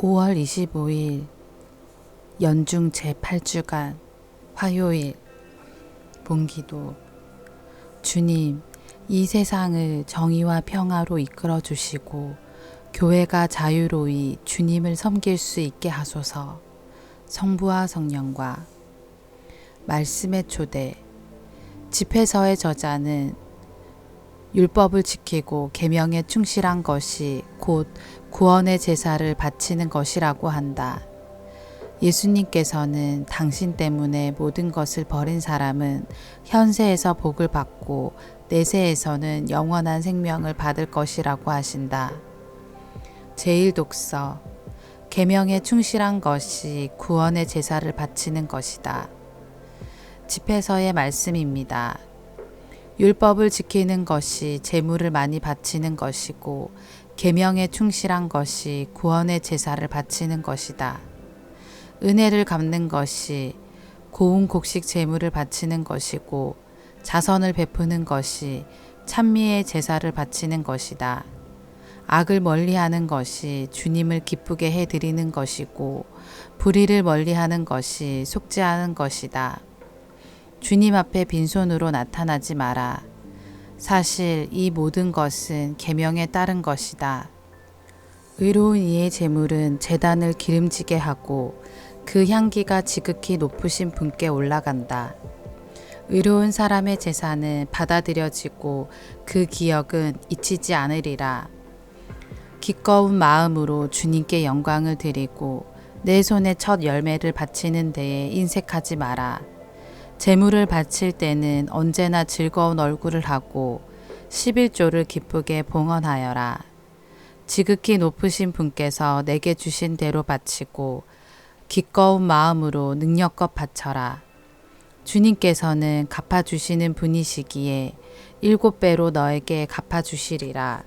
5월 25일 연중 제8주간 화요일 본기도. 주님, 이 세상을 정의와 평화로 이끌어 주시고 교회가 자유로이 주님을 섬길 수 있게 하소서. 성부와 성령과 말씀의 초대. 집회서의 저자는 율법을 지키고 계명에 충실한 것이 곧 구원의 제사를 바치는 것이라고 한다. 예수님께서는 당신 때문에 모든 것을 버린 사람은 현세에서 복을 받고 내세에서는 영원한 생명을 받을 것이라고 하신다. 제1독서. 계명에 충실한 것이 구원의 제사를 바치는 것이다. 집회서의 말씀입니다. 율법을 지키는 것이 제물을 많이 바치는 것이고 계명에 충실한 것이 구원의 제사를 바치는 것이다. 은혜를 갚는 것이 고운 곡식 제물을 바치는 것이고 자선을 베푸는 것이 찬미의 제사를 바치는 것이다. 악을 멀리하는 것이 주님을 기쁘게 해드리는 것이고 불의를 멀리하는 것이 속죄하는 것이다. 주님 앞에 빈손으로 나타나지 마라. 사실 이 모든 것은 계명에 따른 것이다. 의로운 이의 제물은 제단을 기름지게 하고 그 향기가 지극히 높으신 분께 올라간다. 의로운 사람의 제사는 받아들여지고 그 기억은 잊히지 않으리라. 기꺼운 마음으로 주님께 영광을 드리고 내 손에 첫 열매를 바치는 데에 인색하지 마라. 제물을 바칠 때는 언제나 즐거운 얼굴을 하고 11조를 기쁘게 봉헌하여라. 지극히 높으신 분께서 내게 주신 대로 바치고 기꺼운 마음으로 능력껏 바쳐라. 주님께서는 갚아주시는 분이시기에 7배로 너에게 갚아주시리라.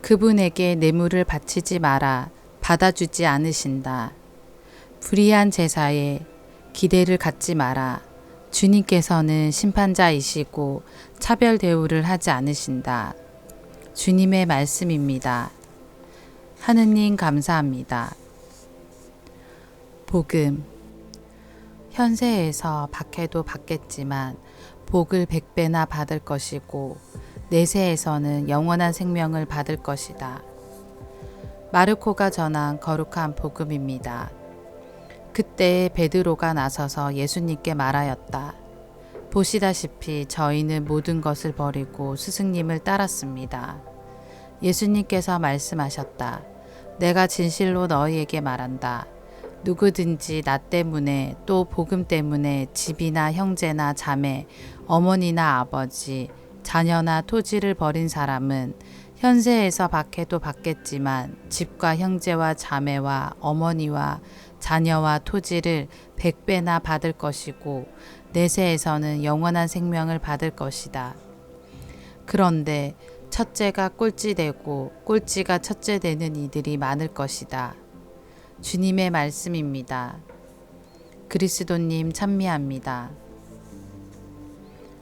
그분에게 뇌물을 바치지 마라. 받아주지 않으신다. 불의한 제사에 기대를 갖지 마라. 주님께서는 심판자이시고 차별 대우를 하지 않으신다. 주님의 말씀입니다. 하느님 감사합니다. 복음. 현세에서 박해도 받겠지만 복을 100배나 받을 것이고 내세에서는 영원한 생명을 받을 것이다. 마르코가 전한 거룩한 복음입니다. 그때 베드로가 나서서 예수님께 말하였다. 보시다시피 저희는 모든 것을 버리고 스승님을 따랐습니다. 예수님께서 말씀하셨다. 내가 진실로 너희에게 말한다. 누구든지 나 때문에 또 복음 때문에 집이나 형제나 자매, 어머니나 아버지, 자녀나 토지를 버린 사람은 현세에서 박해도 받겠지만 집과 형제와 자매와 어머니와 자녀와 토지를 100배나 받을 것이고 내세에서는 영원한 생명을 받을 것이다. 그런데 첫째가 꼴찌 되고 꼴찌가 첫째 되는 이들이 많을 것이다. 주님의 말씀입니다. 그리스도님 찬미합니다.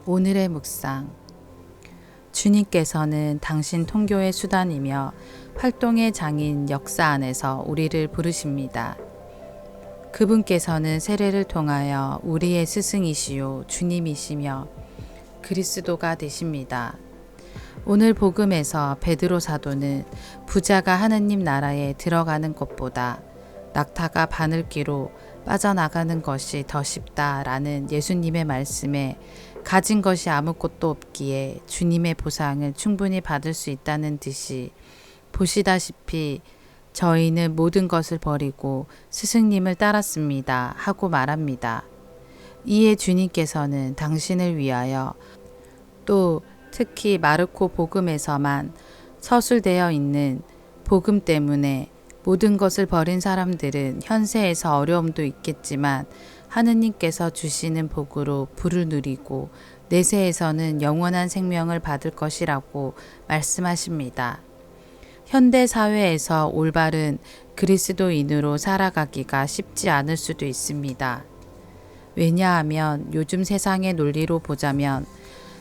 오늘의 묵상. 주님께서는 당신 통교의 수단이며 활동의 장인 역사 안에서 우리를 부르십니다. 그분께서는 세례를 통하여 우리의 스승이시요 주님이시며 그리스도가 되십니다. 오늘 복음에서 베드로 사도는 부자가 하느님 나라에 들어가는 것보다 낙타가 바늘기로 빠져나가는 것이 더 쉽다라는 예수님의 말씀에 가진 것이 아무것도 없기에 주님의 보상을 충분히 받을 수 있다는 듯이 보시다시피 저희는 모든 것을 버리고 스승님을 따랐습니다 하고 말합니다. 이에 주님께서는 당신을 위하여 또 특히 마르코 복음에서만 서술되어 있는 복음 때문에 모든 것을 버린 사람들은 현세에서 어려움도 있겠지만 하느님께서 주시는 복으로 부를 누리고 내세에서는 영원한 생명을 받을 것이라고 말씀하십니다. 현대 사회에서 올바른 그리스도인으로 살아가기가 쉽지 않을 수도 있습니다. 왜냐하면 요즘 세상의 논리로 보자면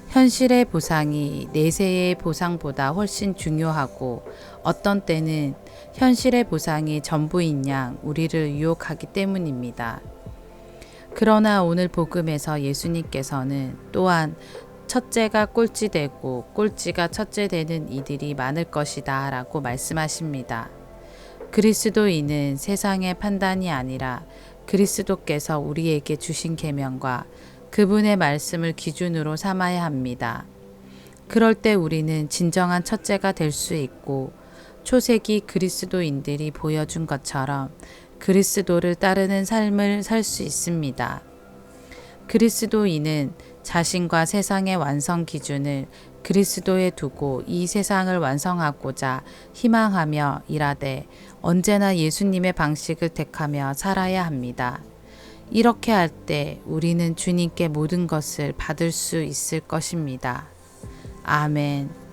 현실의 보상이 내세의 보상보다 훨씬 중요하고 어떤 때는 현실의 보상이 전부인 양 우리를 유혹하기 때문입니다. 그러나 오늘 복음에서 예수님께서는 또한 첫째가 꼴찌되고 꼴찌가 첫째되는 이들이 많을 것이다 라고 말씀하십니다. 그리스도인은 세상의 판단이 아니라 그리스도께서 우리에게 주신 계명과 그분의 말씀을 기준으로 삼아야 합니다. 그럴 때 우리는 진정한 첫째가 될 수 있고 초세기 그리스도인들이 보여준 것처럼 그리스도를 따르는 삶을 살 수 있습니다. 그리스도인은 자신과 세상의 완성 기준을 그리스도에 두고 이 세상을 완성하고자 희망하며 일하되 언제나 예수님의 방식을 택하며 살아야 합니다. 이렇게 할 때 우리는 주님께 모든 것을 받을 수 있을 것입니다. 아멘.